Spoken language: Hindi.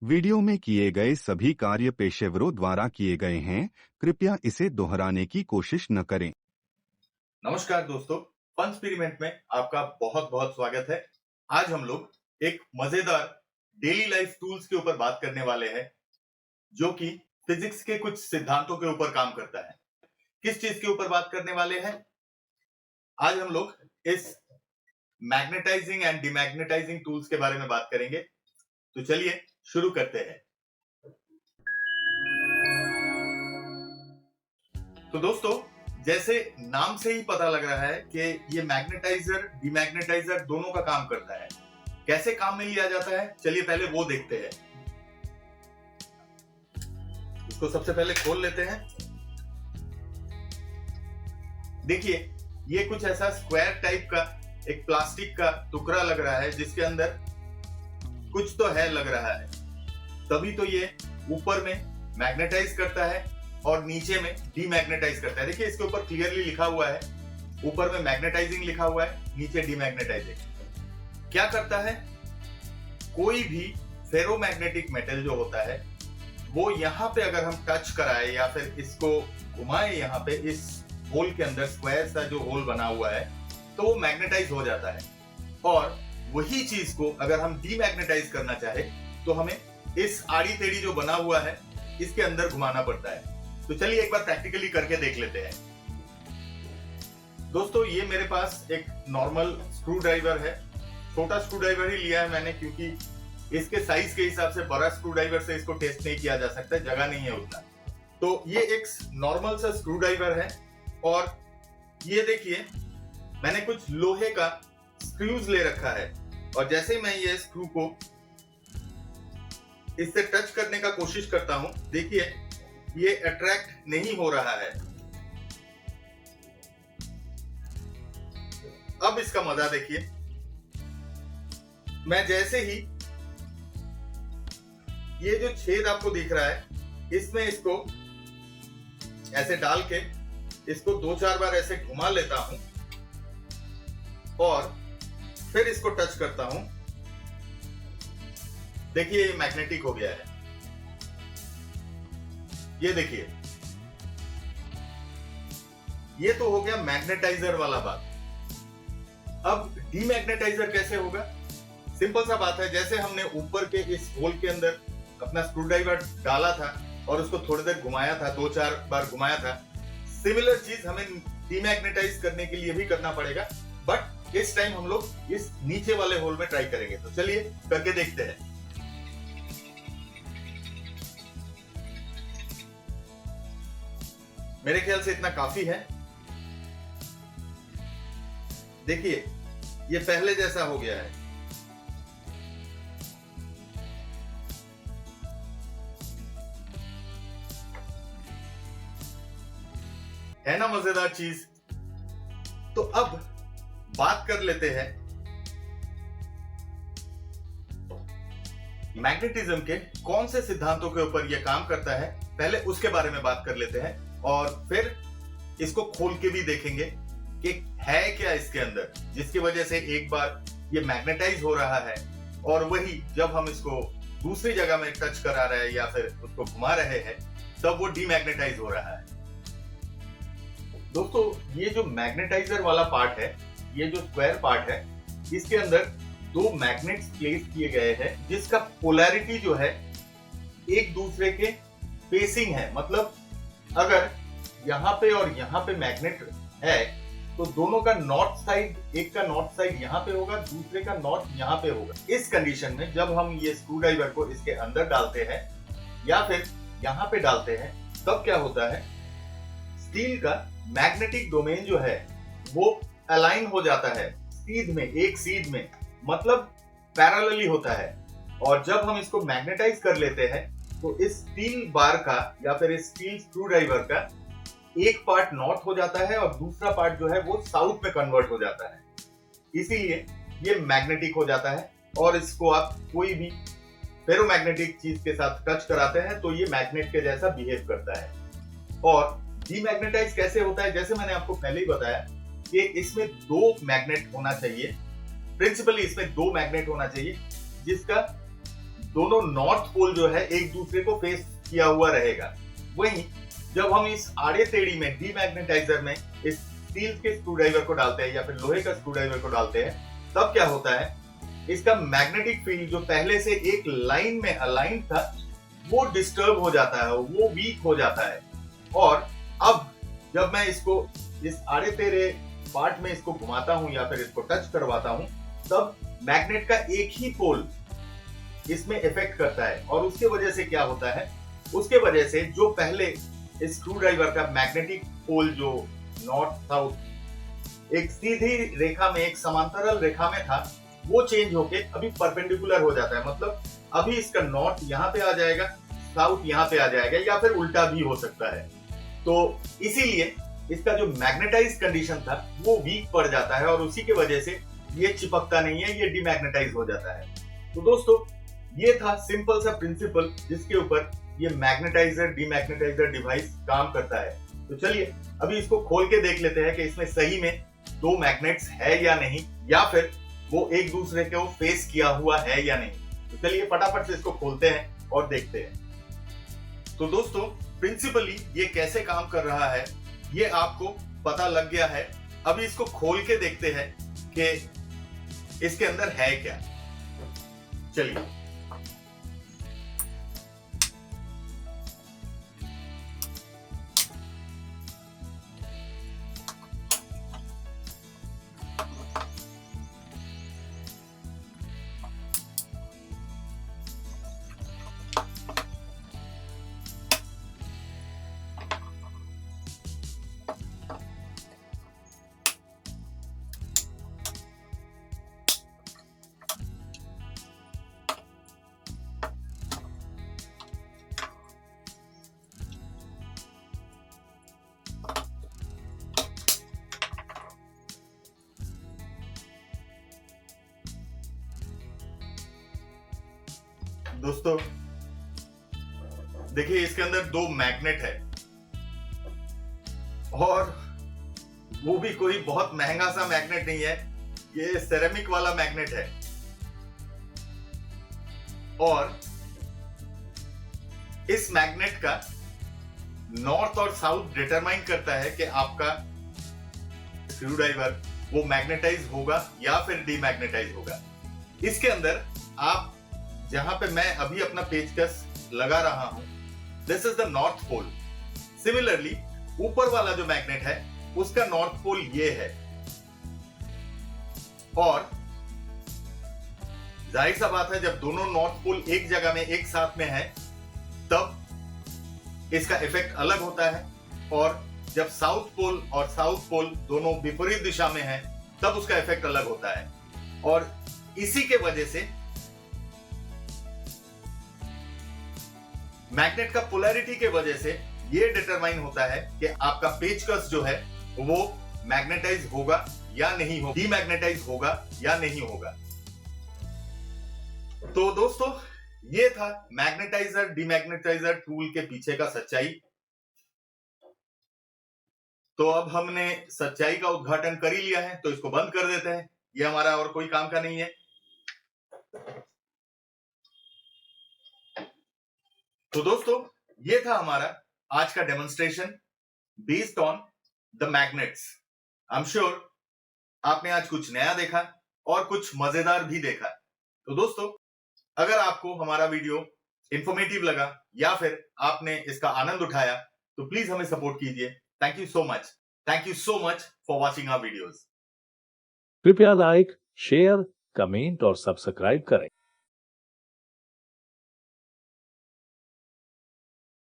वीडियो में किए गए सभी कार्य पेशेवरों द्वारा किए गए हैं। कृपया इसे दोहराने की कोशिश न करें। नमस्कार दोस्तों, फन एक्सपेरिमेंट में आपका बहुत बहुत स्वागत है। आज हम लोग एक मजेदार डेली लाइफ टूल्स के ऊपर बात करने वाले हैं, जो कि फिजिक्स के कुछ सिद्धांतों के ऊपर काम करता है। किस चीज के ऊपर बात करने वाले हैं? आज हम लोग इस मैग्नेटाइजिंग एंड डिमैग्नेटाइजिंग टूल्स के बारे में बात करेंगे। तो चलिए शुरू करते हैं। तो दोस्तों, जैसे नाम से ही पता लग रहा है कि ये मैग्नेटाइजर डिमैग्नेटाइजर दोनों का काम करता है। कैसे काम में लिया जाता है, चलिए पहले वो देखते हैं। इसको सबसे पहले खोल लेते हैं। देखिए, ये कुछ ऐसा स्क्वायर टाइप का एक प्लास्टिक का टुकड़ा लग रहा है, जिसके अंदर कुछ तो है लग रहा है। तभी तो ये ऊपर में मैग्नेटाइज करता है और नीचे में डीमैग्नेटाइज करता है। देखिए, इसके ऊपर क्लियरली लिखा हुआ है, ऊपर में मैग्नेटाइजिंग लिखा हुआ है, नीचे डीमैग्नेटाइजिंग। क्या करता है? कोई भी फेरोमैग्नेटिक मेटल जो होता है, वो यहाँ पे अगर हम टच कराए या फिर इसको घुमाए, यहाँ पे इस होल के अंदर स्क्वायर सा जो होल बना हुआ है, तो वो मैग्नेटाइज हो जाता है। और वही चीज को अगर हम डीमैग्नेटाइज करना चाहे तो हमें इस आड़ी टेढ़ी जो बना हुआ है, इसके अंदर घुमाना पड़ता है। तो चलिए एक बार प्रैक्टिकली करके देख लेते हैं। दोस्तों, ये मेरे पास एक नॉर्मल स्क्रू ड्राइवर है। छोटा स्क्रू ड्राइवर ही लिया है मैंने, क्योंकि इसके साइज के हिसाब से बड़ा स्क्रू ड्राइवर से इसको टेस्ट नहीं किया जा सकता, जगह नहीं है उतना। तो ये एक नॉर्मल सा स्क्रू ड्राइवर है। और ये देखिए, मैंने कुछ लोहे का स्क्रूज ले रखा है, और जैसे ही मैं ये स्क्रू को इससे टच करने का कोशिश करता हूं, देखिए ये अट्रैक्ट नहीं हो रहा है। अब इसका मजा देखिए। मैं जैसे ही ये जो छेद आपको दिख रहा है, इसमें इसको ऐसे डाल के इसको 2-4 बार ऐसे घुमा लेता हूं और फिर इसको टच करता हूं। देखिए, ये मैग्नेटिक हो गया है। ये देखिए, ये तो हो गया मैग्नेटाइजर वाला बात। अब डीमैग्नेटाइजर कैसे होगा? सिंपल सा बात है। जैसे हमने ऊपर के इस होल के अंदर अपना स्क्रू ड्राइवर डाला था और उसको थोड़ी देर घुमाया था, 2-4 बार घुमाया था, सिमिलर चीज हमें डीमैग्नेटाइज करने के लिए भी करना पड़ेगा। बट इस टाइम हम लोग इस नीचे वाले होल में ट्राई करेंगे। तो चलिए करके देखते हैं। मेरे ख्याल से इतना काफी है। देखिए, ये पहले जैसा हो गया है। है ना मजेदार चीज? तो अब बात कर लेते हैं मैग्नेटिज्म के कौन से सिद्धांतों के ऊपर यह काम करता है। पहले उसके बारे में बात कर लेते हैं और फिर इसको खोल के भी देखेंगे कि है क्या इसके अंदर, जिसकी वजह से एक बार ये मैग्नेटाइज हो रहा है और वही जब हम इसको दूसरी जगह में टच करा रहे हैं या फिर उसको घुमा रहे हैं, तब वो डीमैग्नेटाइज हो रहा है। दोस्तों, ये जो मैग्नेटाइजर वाला पार्ट है, ये जो स्क्वायर पार्ट है, इसके अंदर 2 मैग्नेट्स प्लेस किए गए हैं, जिसका पोलैरिटी जो है एक दूसरे के फेसिंग है। मतलब अगर यहाँ पे और यहाँ पे मैग्नेट है, तो दोनों का नॉर्थ साइड, एक का नॉर्थ साइड यहाँ पे होगा, दूसरे का नॉर्थ यहाँ पे होगा। इस कंडीशन में जब हम ये स्क्रू ड्राइवर को इसके अंदर डालते हैं या फिर यहाँ पे डालते हैं, तब क्या होता है? स्टील का मैग्नेटिक डोमेन जो है वो अलाइन हो जाता है सीध में, एक सीध में, मतलब पैरेलली होता है। और जब हम इसको मैग्नेटाइज कर लेते हैं, तो इस स्टील बार का या फिर इस स्टील स्क्रू ड्राइवर का एक पार्ट नॉर्थ हो जाता है और दूसरा पार्ट जो है वो साउथ में कन्वर्ट हो जाता है। इसीलिए ये मैग्नेटिक हो जाता है। और इसको आप कोई भी फेरोमैग्नेटिक चीज के साथ टच कराते हैं तो ये मैग्नेट के जैसा बिहेव करता है। और डीमैग्नेटाइज कैसे होता है? जैसे मैंने आपको पहले ही बताया कि इसमें 2 मैग्नेट होना चाहिए। प्रिंसिपली इसमें 2 मैग्नेट होना चाहिए, जिसका दोनों नॉर्थ पोल जो है एक दूसरे को फेस किया हुआ रहेगा। वहीं जब हम इस आड़े टेढ़ी में डीमैग्नेटाइजर में इस स्टील के स्क्रूड्राइवर को डालते हैं या फिर लोहे का स्क्रूड्राइवर को डालते हैं, तब क्या होता है, इसका मैग्नेटिक फील्ड जो पहले से एक लाइन में अलाइन था वो डिस्टर्ब हो जाता है, वो वीक हो जाता है। और अब जब मैं इसको इस आड़े टेढ़े पार्ट में इसको घुमाता हूं या फिर इसको टच करवाता हूं, तब मैग्नेट का एक ही पोल इसमें इफेक्ट करता है। और उसके वजह से क्या होता है, उसके वजह से जो पहले स्क्रू ड्राइवर का मैग्नेटिक पोल जो नॉर्थ साउथ एक सीधी रेखा में, एक समांतरल रेखा में था, वो चेंज होके अभी परपेंडिकुलर हो जाता है। मतलब अभी इसका नॉर्थ यहाँ पे आ जाएगा, साउथ यहाँ पे आ जाएगा, या फिर उल्टा भी हो सकता है। तो इसीलिए इसका जो मैग्नेटाइज कंडीशन था वो वीक पड़ जाता है और उसी के वजह से ये चिपकता नहीं है, ये डीमैग्नेटाइज हो जाता है। तो दोस्तों ये था सिंपल सा प्रिंसिपल जिसके ऊपर ये मैग्नेटाइजर डीमैग्नेटाइजर डिवाइस काम करता है। तो चलिए अभी इसको खोल के देख लेते हैं कि इसमें सही में दो मैग्नेट्स है या नहीं, या फिर वो एक दूसरे को फेस किया हुआ है या नहीं। तो चलिए फटाफट से इसको खोलते हैं और देखते हैं। तो दोस्तों प्रिंसिपली ये कैसे काम कर रहा है ये आपको पता लग गया है। अभी इसको खोल के देखते हैं कि इसके अंदर है क्या। चलिए दोस्तों देखिए इसके अंदर दो मैग्नेट है और वो भी कोई बहुत महंगा सा मैग्नेट नहीं है, ये सेरेमिक वाला मैग्नेट है। और इस मैग्नेट का नॉर्थ और साउथ डिटरमाइन करता है कि आपका स्क्रू ड्राइवर वो मैग्नेटाइज होगा या फिर डीमैग्नेटाइज होगा। इसके अंदर आप जहां पे मैं अभी अपना पेचकस लगा रहा हूं, this is the north pole. Similarly ऊपर वाला जो मैग्नेट है उसका नॉर्थ पोल ये है। और जाहिर सा बात है जब दोनों नॉर्थ पोल एक जगह में एक साथ में है तब इसका इफेक्ट अलग होता है, और जब साउथ पोल और साउथ पोल दोनों विपरीत दिशा में है तब उसका इफेक्ट अलग होता है। और इसी के वजह से मैग्नेट का पोलैरिटी के वजह से ये डिटरमाइन होता है कि आपका पेचकस जो है वो मैग्नेटाइज होगा या नहीं होगा, डीमैग्नेटाइज होगा या नहीं होगा। तो दोस्तों ये था मैग्नेटाइजर डीमैग्नेटाइजर टूल के पीछे का सच्चाई। तो अब हमने सच्चाई का उद्घाटन कर ही लिया है, तो इसको बंद कर देते हैं, ये हमारा और कोई काम का नहीं है। तो दोस्तों ये था हमारा आज का demonstration based on the magnets. I am sure आपने आज कुछ नया देखा और कुछ मजेदार भी देखा। तो दोस्तों अगर आपको हमारा वीडियो इंफॉर्मेटिव लगा या फिर आपने इसका आनंद उठाया तो प्लीज हमें सपोर्ट कीजिए। Thank you so much. Thank you so much for watching our videos. कृपया लाइक, शेयर, कमेंट और सब्सक्राइब करें।